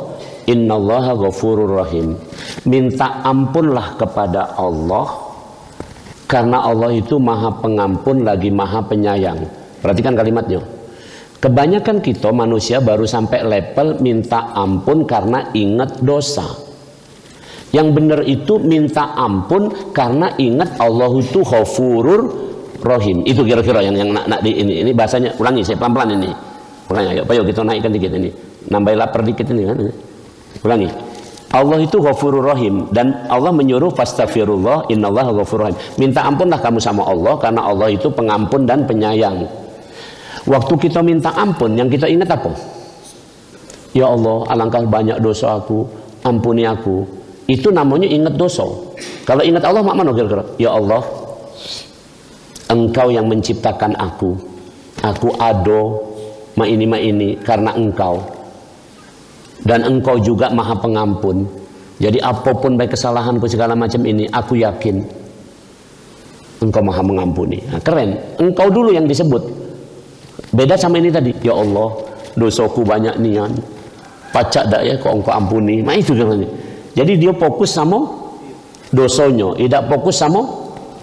innallaha ghafurur rahim. Minta ampunlah kepada Allah, karena Allah itu maha pengampun lagi maha penyayang. Perhatikan kalimatnya. Kebanyakan kita manusia baru sampai level minta ampun karena ingat dosa. Yang benar itu minta ampun karena ingat Allah itu Ghafurur Rahim. Itu kira-kira yang nak di ini bahasanya. Ulangi, saya pelan-pelan ini. Ulangi, ayo kita naikkan dikit ini. Nambahin lapar dikit ini kan. Ulangi. Allah itu Ghafurur Rahim, dan Allah menyuruh fastaghfirullah innallaha ghafurur rahim. Minta ampunlah kamu sama Allah karena Allah itu pengampun dan penyayang. Waktu kita minta ampun, yang kita ingat apa? Ya Allah, alangkah banyak dosa aku, ampuni aku. Itu namanya ingat dosa. Kalau ingat Allah, mak mana kira-kira? Ya Allah, Engkau yang menciptakan aku ada ma ini karena Engkau, dan Engkau juga maha pengampun. Jadi apapun baik kesalahanku segala macam ini, aku yakin Engkau maha mengampuni. Nah, keren. Engkau dulu yang disebut. Beda sama ini tadi. Ya Allah, dosaku banyak nian. Pacak dak ya kok Engkau ampuni. Nah itu gimana? Jadi dia fokus sama dosanya, tidak fokus sama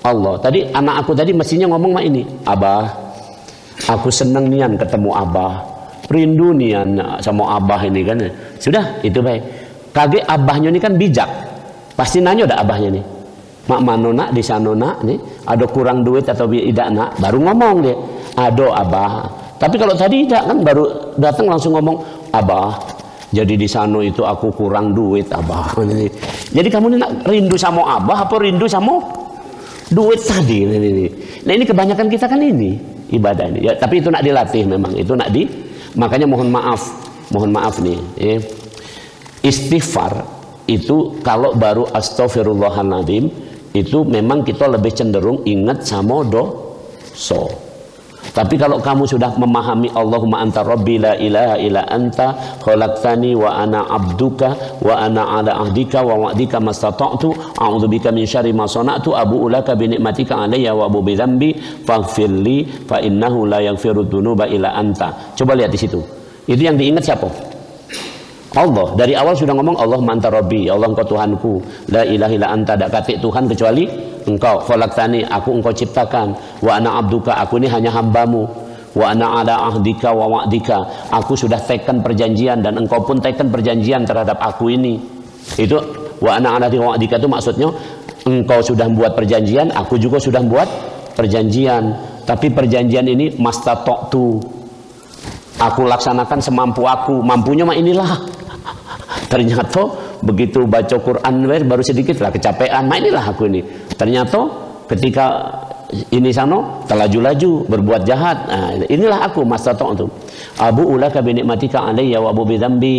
Allah. Tadi anak aku tadi mestinya ngomong mak ini, Abah, aku seneng nian ketemu Abah, rindu nian sama Abah ini kan. Sudah, itu baik. Kage abahnya ini kan bijak, pasti nanya dak abahnya nih, mak mano nak di sana nak nih, ada kurang duit atau tidak nak, baru ngomong dia, ada Abah. Tapi kalau tadi tidak kan, baru datang langsung ngomong, Abah, jadi di sana itu aku kurang duit Abah. Jadi kamu ini nak rindu sama Abah apa rindu sama duit tadi? Nah ini kebanyakan kita kan ini ibadah ini. Ya, tapi itu nak dilatih memang. Itu nak makanya mohon maaf nih. Istighfar itu kalau baru astaghfirullahaladzim itu memang kita lebih cenderung ingat sama dosa. Tapi kalau kamu sudah memahami Allahumma anta rabbi la ilaha illa anta khalaqtani wa ana abduka wa ana ala ahdika wa wa'dika mastata'tu a'udzubika min syarri ma sana'tu abu'u laka bi ni'matika alayya wa abu bi dzambi faghfirli fa innahu la yaghfiru dzunuba illa anta. Coba lihat di situ. Itu yang diingat siapa? Allah. Dari awal sudah ngomong Allahumma anta rabbi, Allah engkau Tuhanku, la ilaha illa anta, tak katik Tuhan kecuali Engkau, khalaqtani, aku Engkau ciptakan, wa ana abduka, aku ini hanya hambamu, wa ana ala ahdika wa wa'dika, aku sudah tekan perjanjian dan Engkau pun tekan perjanjian terhadap aku ini. Itu wa ana ala ahdika wa wa'dika itu maksudnya Engkau sudah buat perjanjian, aku juga sudah buat perjanjian. Tapi perjanjian ini mastata'tu, aku laksanakan semampu aku, mampunya mah inilah. Ternyata begitu baca Quran baru sedikit lah kecapean, mah inilah aku ini. Ternyata ketika ini sana terlaju-laju berbuat jahat. Nah, inilah aku mastata'tu. Abu ulaka bi ni'matika alayya wa abu bi dzambi.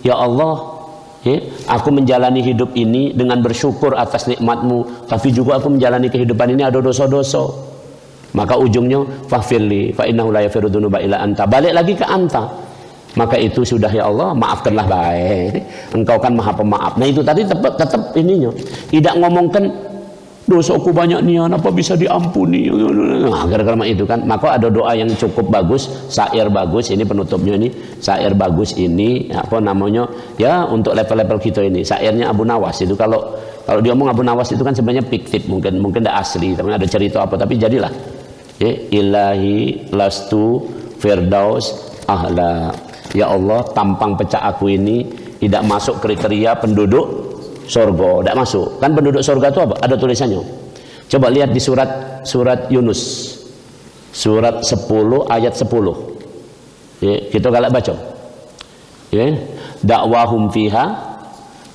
Ya Allah, ya, aku menjalani hidup ini dengan bersyukur atas nikmatmu, tapi juga aku menjalani kehidupan ini ada dosa-dosa. Maka ujungnya faghfirli fa innahu la yaghfiru dzunuba illa anta. Balik lagi ke anta. Maka itu sudah ya Allah, maafkanlah baik. Engkau kan maha pemaaf. Nah itu tadi tetap ininya. Tidak ngomongkan dosaku banyak nian apa bisa diampuni. Nah, gara-gara itu kan. Maka ada doa yang cukup bagus, syair bagus, ini penutupnya ini. Syair bagus ini apa namanya? Ya untuk level-level kita ini. Syairnya Abu Nawas itu kalau dia ngomong Abu Nawas itu kan sebenarnya fiktif, mungkin tidak asli, tapi ada cerita apa, tapi jadilah. Ya, ilahi lastu firdaus ahla. Ya Allah, tampang pecah aku ini tidak masuk kriteria penduduk surga, tidak masuk. Kan penduduk surga itu apa? Ada tulisannya. Coba lihat di surat Yunus. Surat 10 ayat 10. Ya, kita galak baca. Ya, dakwahum fiha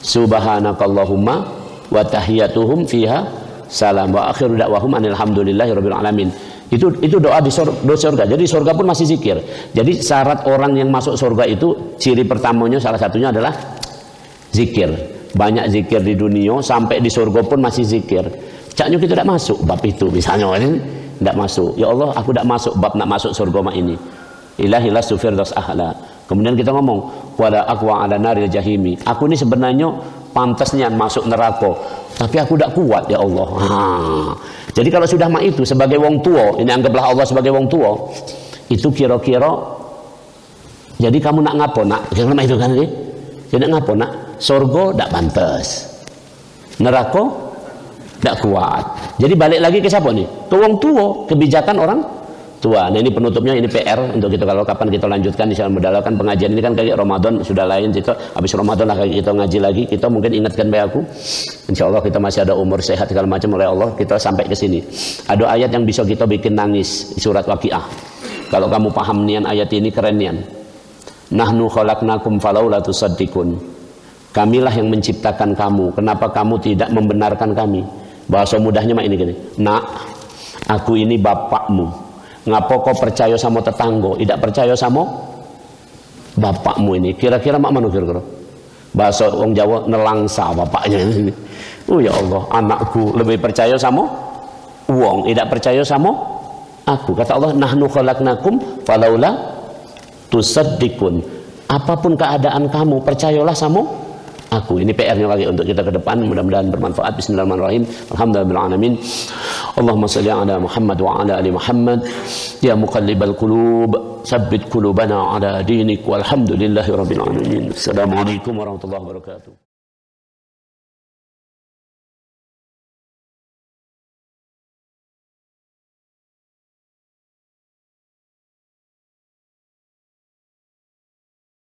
subhanakallahumma wa tahiyatuhum fiha salam wa akhiru dakwahum alhamdulillahirabbil alamin. Itu doa di surga. Jadi surga pun masih zikir. Jadi syarat orang yang masuk surga itu ciri pertamanya salah satunya adalah zikir. Banyak zikir di dunia sampai di surga pun masih zikir. Caknya kita tidak masuk bab itu misalnya ini tidak masuk. Ya Allah, aku tidak masuk bab nak masuk surga mak ini. Ilahi lastu firdaus ahla. Kemudian kita ngomong wala aqwa ala naril jahimi. Aku ini sebenarnya pantasnya masuk neraka, tapi aku tidak kuat ya Allah. Jadi kalau sudah mak itu sebagai wong tua, ini anggaplah Allah sebagai wong tua, itu kira-kira jadi kamu nak ngapo nak? Kira-kira itu kan ini. Jadi ngapo nak? Surga ndak pantas. Neraka ndak kuat. Jadi balik lagi ke siapa nih? Ke wong tua, kebijakan orang tua. Nah ini penutupnya, ini PR untuk kita kalau kapan kita lanjutkan insyaallah mendalakan pengajian ini kan kayak Ramadan sudah lain kita habis Ramadan lah kita ngaji lagi, kita mungkin ingatkan baik aku insyaallah kita masih ada umur sehat segala macam oleh Allah kita sampai ke sini. Ada ayat yang bisa kita bikin nangis di surat Waqiah. Kalau kamu paham nian ayat ini keren nian. Nahnu khalaqnakum falaula tusaddiqun. Kamilah yang menciptakan kamu, kenapa kamu tidak membenarkan kami? Bahasa mudahnya mah ini gini. Nak, aku ini bapakmu. Ngapa kau percaya sama tetangga, tidak percaya sama bapakmu ini? Kira-kira mak mana kira-kira? Bahasa orang Jawa nelangsa bapaknya ini. Oh ya Allah, anakku lebih percaya sama uang, tidak percaya sama aku. Kata Allah, nahnu khalaqnakum falaula tusaddiqun. Apapun keadaan kamu, percayalah sama aku. Ini PR-nya lagi untuk kita ke depan, mudah-mudahan bermanfaat. Bismillahirrahmanirrahim. Alhamdulillahirabbil alamin. Allahumma shalli ala Muhammad wa ala ali Muhammad. Ya muqallibal qulub, tsabbit qulubana ala dinik. Walhamdulillahirabbil alamin. Assalamualaikum warahmatullahi wabarakatuh.